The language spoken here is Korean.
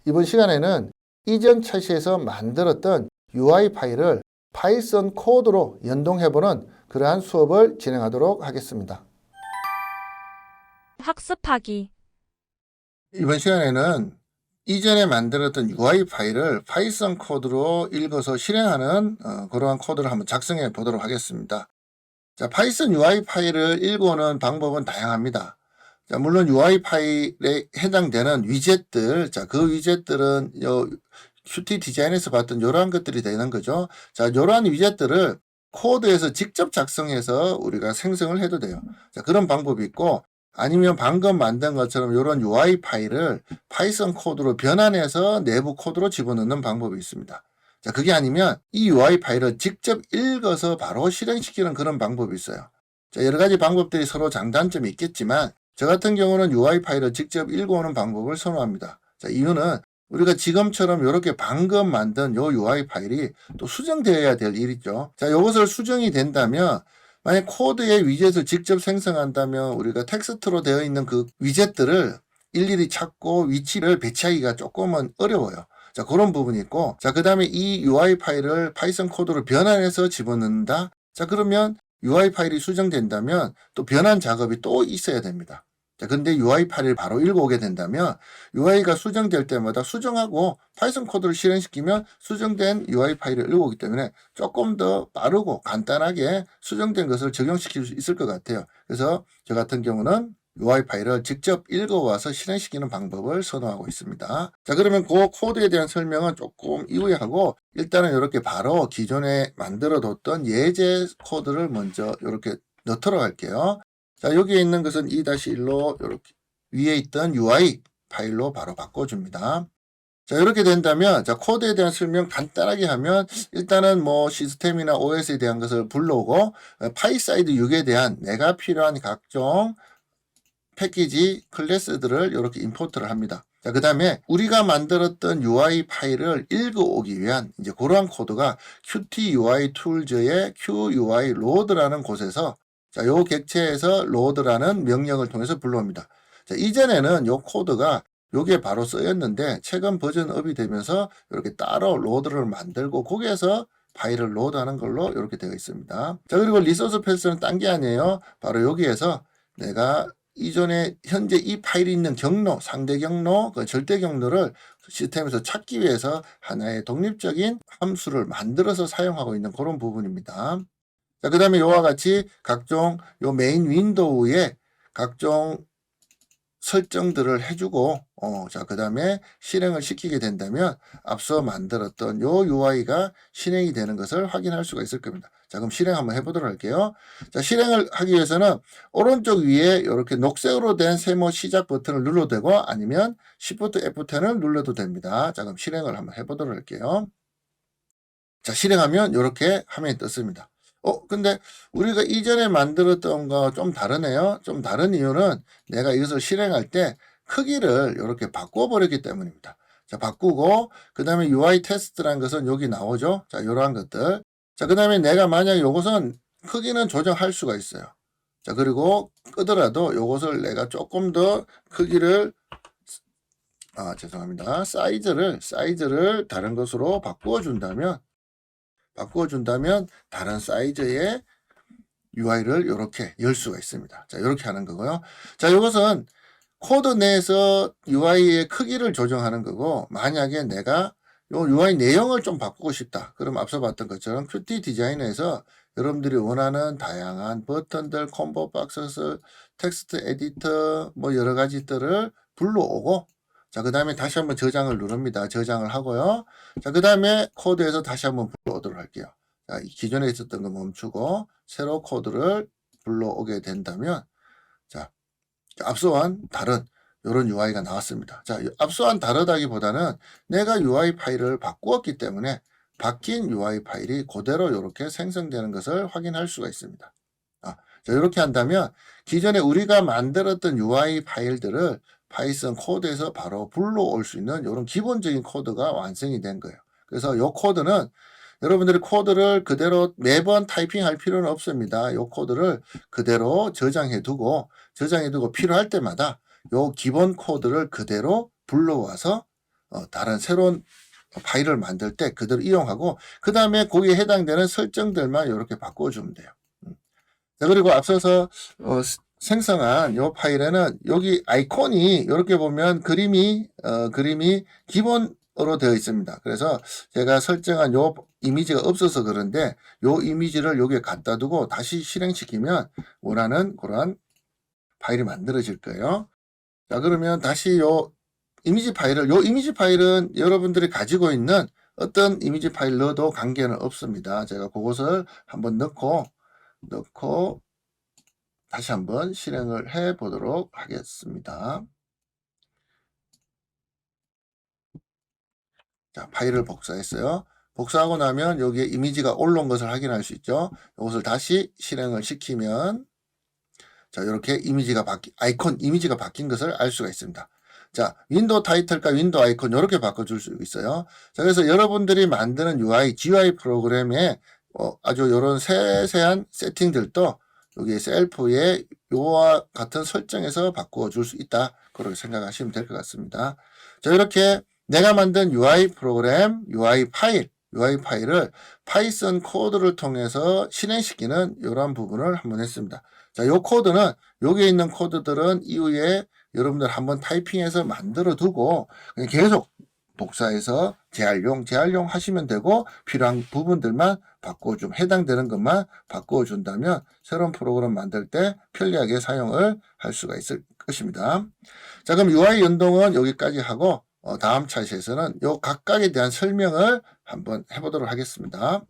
이번 시간에는 이전 차시에서 만들었던 UI 파일을 파이썬 코드로 연동해보는 그러한 수업을 진행하도록 하겠습니다. 학습하기. 이번 시간에는 이전에 만들었던 UI 파일을 파이썬 코드로 읽어서 실행하는 그러한 코드를 한번 작성해 보도록 하겠습니다. 자, 파이썬 UI 파일을 읽어오는 방법은 다양합니다. 자, 물론 UI 파일에 해당되는 위젯들, 자, 그 위젯들은 Qt 디자인에서 봤던 이러한 것들이 되는 거죠. 자, 이러한 위젯들을 코드에서 직접 작성해서 우리가 생성을 해도 돼요. 자, 그런 방법이 있고, 아니면 방금 만든 것처럼 이런 UI 파일을 파이썬 코드로 변환해서 내부 코드로 집어넣는 방법이 있습니다. 자, 그게 아니면 이 UI 파일을 직접 읽어서 바로 실행시키는 그런 방법이 있어요. 자, 여러 가지 방법들이 서로 장단점이 있겠지만, 저 같은 경우는 UI 파일을 직접 읽어오는 방법을 선호합니다. 자, 이유는 우리가 지금처럼 이렇게 방금 만든 요 UI 파일이 또 수정되어야 될 일이죠. 자, 이것을 수정이 된다면 만약 코드의 위젯을 직접 생성한다면 우리가 텍스트로 되어 있는 그 위젯들을 일일이 찾고 위치를 배치하기가 조금은 어려워요. 자, 그런 부분이 있고, 자, 그 다음에 이 UI 파일을 파이썬 코드로 변환해서 집어넣는다. 자, 그러면 UI 파일이 수정된다면 또 변환 작업이 또 있어야 됩니다. 자, 근데 UI 파일을 바로 읽어오게 된다면 UI가 수정될 때마다 수정하고 파이썬 코드를 실행시키면 수정된 UI 파일을 읽어오기 때문에 조금 더 빠르고 간단하게 수정된 것을 적용시킬 수 있을 것 같아요. 그래서 저 같은 경우는 UI 파일을 직접 읽어와서 실행시키는 방법을 선호하고 있습니다. 자, 그러면 그 코드에 대한 설명은 조금 이후에 하고 일단은 이렇게 바로 기존에 만들어뒀던 예제 코드를 먼저 이렇게 넣도록 할게요. 자, 여기에 있는 것은 2-1로 이렇게 위에 있던 UI 파일로 바로 바꿔줍니다. 자, 이렇게 된다면, 자, 코드에 대한 설명 간단하게 하면, 일단은 뭐 시스템이나 OS에 대한 것을 불러오고, 파이사이드 6에 대한 내가 필요한 각종 패키지, 클래스들을 이렇게 임포트를 합니다. 자, 그 다음에 우리가 만들었던 UI 파일을 읽어오기 위한 이제 그러한 코드가 Qt UI 툴즈의 QUI load라는 곳에서 자, 요 객체에서 load라는 명령을 통해서 불러옵니다. 자, 이전에는 요 코드가 요게 바로 쓰였는데 최근 버전업이 되면서 이렇게 따로 로드를 만들고 거기에서 파일을 로드하는 걸로 이렇게 되어 있습니다. 자, 그리고 리소스 패스는 딴 게 아니에요. 바로 여기에서 내가 이전에 현재 이 파일이 있는 경로, 상대 경로, 그 절대 경로를 시스템에서 찾기 위해서 하나의 독립적인 함수를 만들어서 사용하고 있는 그런 부분입니다. 자, 그 다음에 이와 같이 각종 요 메인 윈도우에 각종 설정들을 해주고, 자, 그 다음에 실행을 시키게 된다면 앞서 만들었던 요 UI가 실행이 되는 것을 확인할 수가 있을 겁니다. 자, 그럼 실행 한번 해보도록 할게요. 자, 실행을 하기 위해서는 오른쪽 위에 이렇게 녹색으로 된 세모 시작 버튼을 눌러도 되고 아니면 Shift F10을 눌러도 됩니다. 자, 그럼 실행을 한번 해보도록 할게요. 자, 실행하면 이렇게 화면이 떴습니다. 근데 우리가 이전에 만들었던 거 좀 다르네요. 좀 다른 이유는 내가 이것을 실행할 때 크기를 이렇게 바꿔버렸기 때문입니다. 자, 바꾸고, 그 다음에 UI 테스트라는 것은 여기 나오죠. 자, 이러한 것들. 자, 그 다음에 내가 만약 이것은 크기는 조정할 수가 있어요. 자, 그리고 끄더라도 이것을 내가 조금 더 크기를 죄송합니다. 사이즈를 다른 것으로 바꿔준다면 다른 사이즈의 UI를 이렇게 열 수가 있습니다. 자, 이렇게 하는 거고요. 자, 이것은 코드 내에서 UI의 크기를 조정하는 거고, 만약에 내가 요 UI 내용을 좀 바꾸고 싶다. 그럼 앞서 봤던 것처럼 Qt 디자이너에서 여러분들이 원하는 다양한 버튼들, 콤보 박스, 텍스트 에디터, 뭐 여러 가지들을 불러오고, 자, 그 다음에 다시 한번 저장을 누릅니다. 저장을 하고요. 자, 그 다음에 코드에서 다시 한번 불러오도록 할게요. 자, 기존에 있었던 거 멈추고, 새로 코드를 불러오게 된다면, 자, 앞서와는 다른 이런 UI가 나왔습니다. 자, 앞서와는 다르다기보다는 내가 UI 파일을 바꾸었기 때문에 바뀐 UI 파일이 그대로 이렇게 생성되는 것을 확인할 수가 있습니다. 자, 이렇게 한다면 기존에 우리가 만들었던 UI 파일들을 파이썬 코드에서 바로 불러올 수 있는 이런 기본적인 코드가 완성이 된 거예요. 그래서 이 코드는 여러분들이 코드를 그대로 매번 타이핑할 필요는 없습니다. 이 코드를 그대로 저장해 두고 필요할 때마다 이 기본 코드를 그대로 불러와서 다른 새로운 파일을 만들 때 그대로 이용하고 그 다음에 거기에 해당되는 설정들만 이렇게 바꿔주면 돼요. 자, 그리고 앞서서 생성한 이 파일에는 여기 아이콘이 이렇게 보면 그림이 기본으로 되어 있습니다. 그래서 제가 설정한 요 이미지가 없어서 그런데 요 이미지를 여기에 갖다 두고 다시 실행시키면 원하는 그러한 파일이 만들어질 거예요. 자, 그러면 다시 요 이미지 파일은 여러분들이 가지고 있는 어떤 이미지 파일 넣어도 관계는 없습니다. 제가 그것을 한번 넣고 다시 한번 실행을 해 보도록 하겠습니다. 자, 파일을 복사했어요. 복사하고 나면 여기에 이미지가 올라온 것을 확인할 수 있죠. 이것을 다시 실행을 시키면 자, 이렇게 아이콘 이미지가 바뀐 것을 알 수가 있습니다. 자, 윈도우 타이틀과 윈도우 아이콘 이렇게 바꿔줄 수 있어요. 자, 그래서 여러분들이 만드는 GUI 프로그램에 아주 이런 세세한 세팅들도 여기 셀프에 요와 같은 설정에서 바꿔줄 수 있다. 그렇게 생각하시면 될 것 같습니다. 자, 이렇게 내가 만든 UI 프로그램, UI 파일을 파이썬 코드를 통해서 실행시키는 이러한 부분을 한번 했습니다. 자, 요 코드는 여기에 있는 코드들은 이후에 여러분들 한번 타이핑해서 만들어 두고 계속 복사해서 재활용 하시면 되고 필요한 부분들만 해당되는 것만 바꿔준다면 새로운 프로그램 만들 때 편리하게 사용을 할 수가 있을 것입니다. 자, 그럼 UI 연동은 여기까지 하고 다음 차트에서는 요 각각에 대한 설명을 한번 해보도록 하겠습니다.